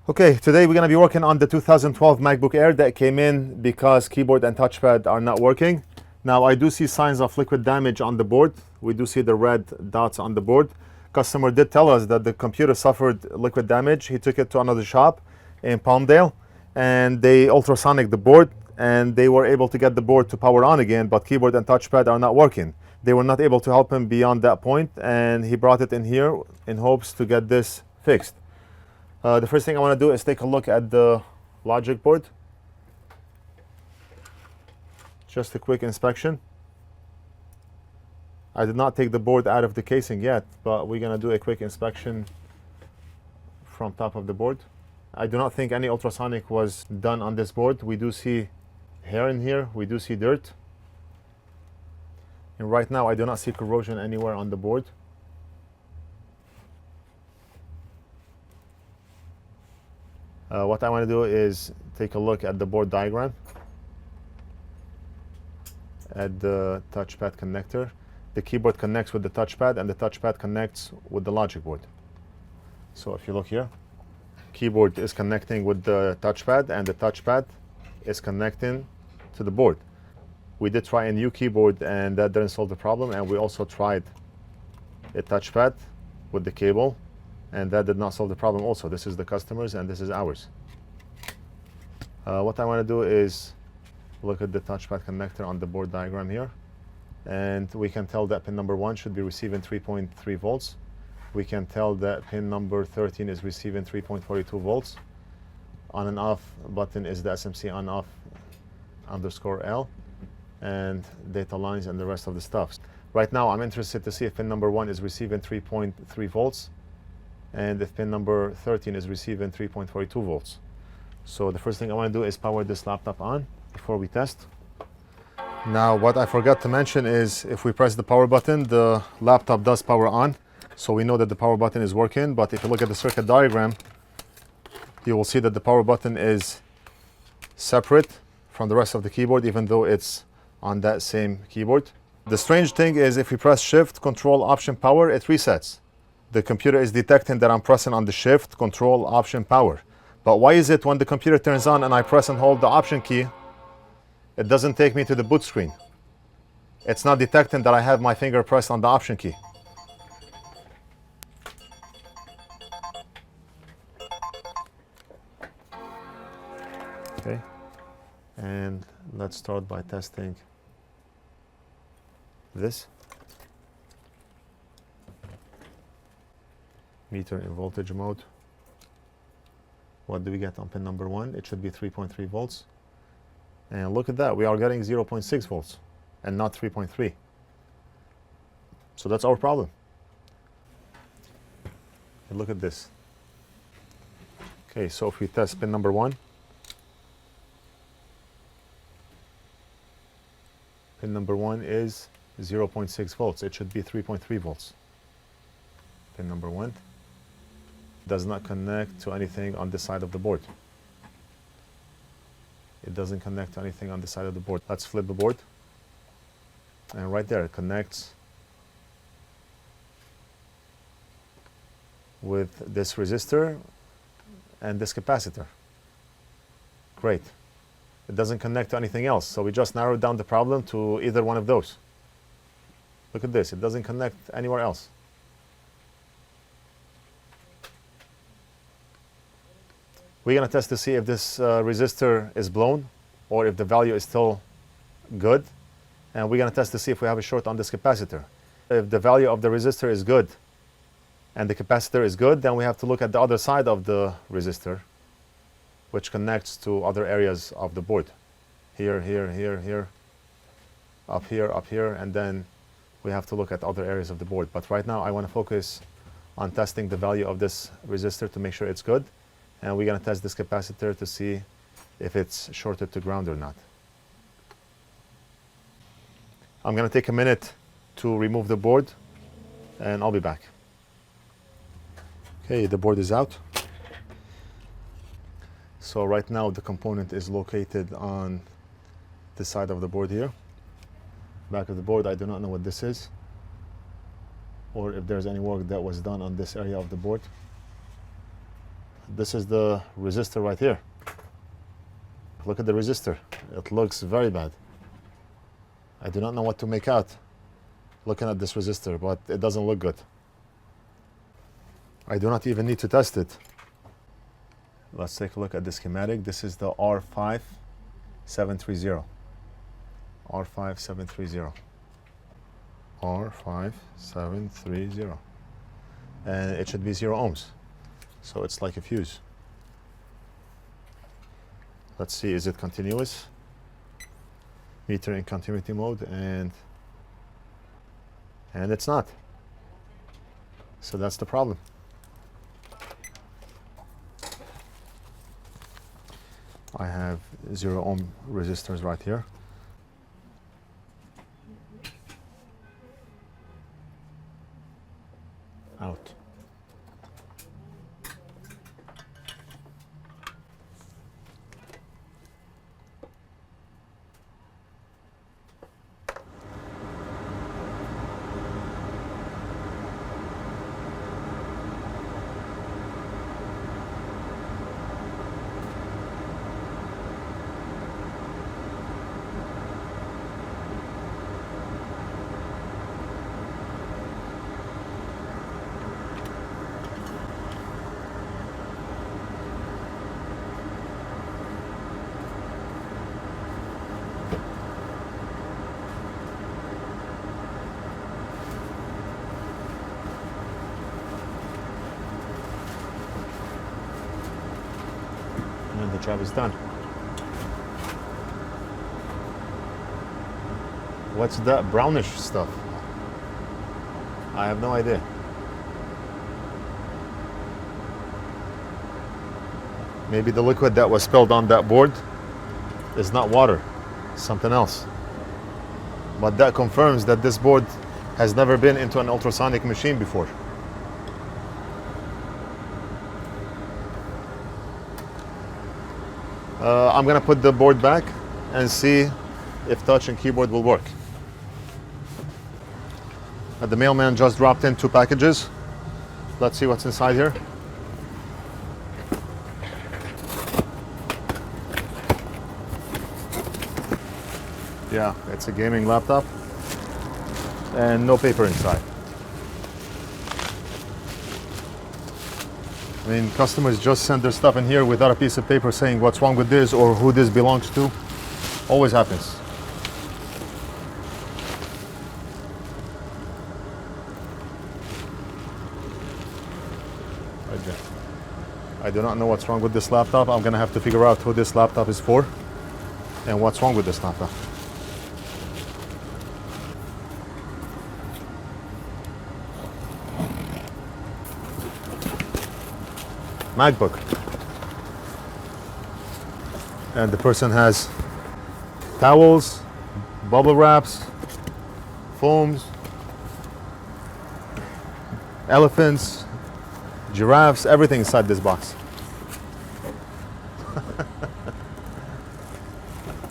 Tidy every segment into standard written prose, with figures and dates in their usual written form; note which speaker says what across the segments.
Speaker 1: Okay, today we're going to be working on the 2012 MacBook Air that came in because keyboard and touchpad are not working. Now I do see signs of liquid damage on the board. We do see the red dots on the board. Customer did tell us that the computer suffered liquid damage. He took it to another shop in Palmdale and they ultrasonic the board and they were able to get the board to power on again, but keyboard and touchpad are not working. They were not able to help him beyond that point and he brought it in here in hopes to get this fixed. The first thing I want to do is take a look at the logic board. Just a quick inspection. I did not take the board out of the casing yet, but we're going to do a quick inspection from top of the board. I do not think any ultrasonic was done on this board. We do see hair in here. We do see dirt. And right now I do not see corrosion anywhere on the board. What I want to do is take a look at the board diagram, at the touchpad connector. The keyboard connects with the touchpad and the touchpad connects with the logic board. So if you look here, keyboard is connecting with the touchpad and the touchpad is connecting to the board. We did try a new keyboard and that didn't solve the problem, and we also tried a touchpad with the cable and that did not solve the problem also. This is the customer's and this is ours. What I want to do is look at the touchpad connector on the board diagram here, and we can tell that pin number 1 should be receiving 3.3 volts. We can tell that pin number 13 is receiving 3.42 volts. On and off button is the SMC on off _L, and data lines and the rest of the stuff. Right now I'm interested to see if pin number 1 is receiving 3.3 volts and if pin number 13 is receiving 3.42 volts. So the first thing I want to do is power this laptop on before we test. Now what I forgot to mention is if we press the power button, the laptop does power on, so we know that the power button is working. But if you look at the circuit diagram, you will see that the power button is separate from the rest of the keyboard, even though it's on that same keyboard. The strange thing is if we press Shift, Control, Option, Power, it resets. The computer is detecting that I'm pressing on the Shift, Control, Option, Power. But why is it when the computer turns on and I press and hold the Option key, it doesn't take me to the boot screen? It's not detecting that I have my finger pressed on the Option key. Okay, and let's start by testing this. Meter in voltage mode. What do we get on pin number 1? It should be 3.3 volts. And look at that, we are getting 0.6 volts and not 3.3. So that's our problem. And look at this. Okay, so if we test pin number 1, pin number 1 is 0.6 volts. It should be 3.3 volts. Pin number 1 does not connect to anything on this side of the board. It doesn't connect to anything on the side of the board. Let's flip the board. And right there, it connects with this resistor and this capacitor. Great. It doesn't connect to anything else. So we just narrowed down the problem to either one of those. Look at this. It doesn't connect anywhere else. We're going to test to see if this resistor is blown or if the value is still good. And we're going to test to see if we have a short on this capacitor. If the value of the resistor is good and the capacitor is good, then we have to look at the other side of the resistor, which connects to other areas of the board. Here, here, here, here, up here, and then we have to look at other areas of the board. But right now I want to focus on testing the value of this resistor to make sure it's good. And we're going to test this capacitor to see if it's shorted to ground or not. I'm going to take a minute to remove the board and I'll be back. Okay, the board is out. So right now the component is located on this side of the board here. Back of the board, I do not know what this is or if there's any work that was done on this area of the board. this is the resistor right here. Look at the resistor. It looks very bad. I do not know what to make out looking at this resistor, but it doesn't look good. I do not even need to test it. Let's take a look at the schematic. This is the R5730. R5730. R5730. And it should be 0 ohms. So it's like a fuse. Let's see, is it continuous? Meter in continuity mode, and it's not. So that's the problem. I have 0 ohm resistors right here. Out. And the job is done. What's that brownish stuff? I have no idea. Maybe the liquid that was spilled on that board is not water, something else. But that confirms that this board has never been into an ultrasonic machine before. I'm gonna put the board back and see if touch and keyboard will work. The mailman just dropped in 2 packages. Let's see what's inside here. Yeah, it's a gaming laptop and no paper inside. I mean, customers just send their stuff in here without a piece of paper saying what's wrong with this or who this belongs to. Always happens. I do not know what's wrong with this laptop. I'm gonna have to figure out who this laptop is for and what's wrong with this laptop. Macbook, and the person has towels, bubble wraps, foams, elephants, giraffes, everything inside this box.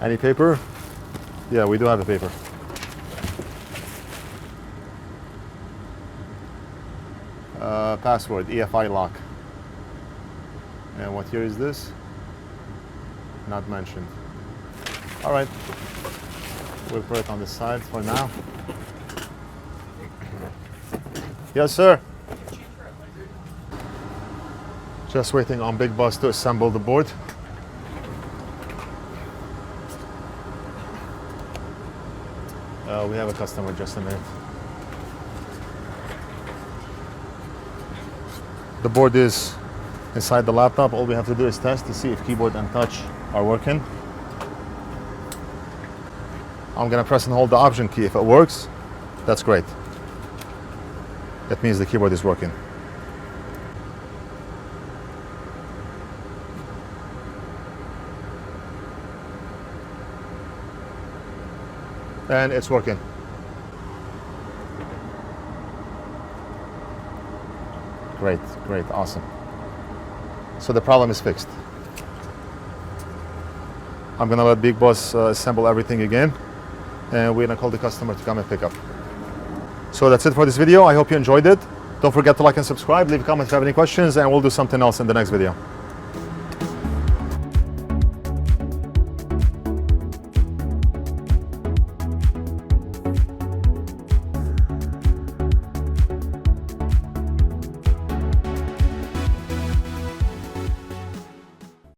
Speaker 1: Any paper? Yeah, we do have a paper. Password, EFI lock. And what year is this? Not mentioned. All right, we'll put it on the side for now. Yes, sir. Just waiting on Big Boss to assemble the board. We have a customer, just a minute. The board is inside the laptop. All we have to do is test to see if keyboard and touch are working. I'm gonna press and hold the option key. If it works, that's great. That means the keyboard is working. And it's working. Great, great, awesome. So the problem is fixed. I'm gonna let Big Boss assemble everything again, and we're gonna call the customer to come and pick up. So that's it for this video. I hope you enjoyed it. Don't forget to like and subscribe, leave a comment if you have any questions, and we'll do something else in the next video.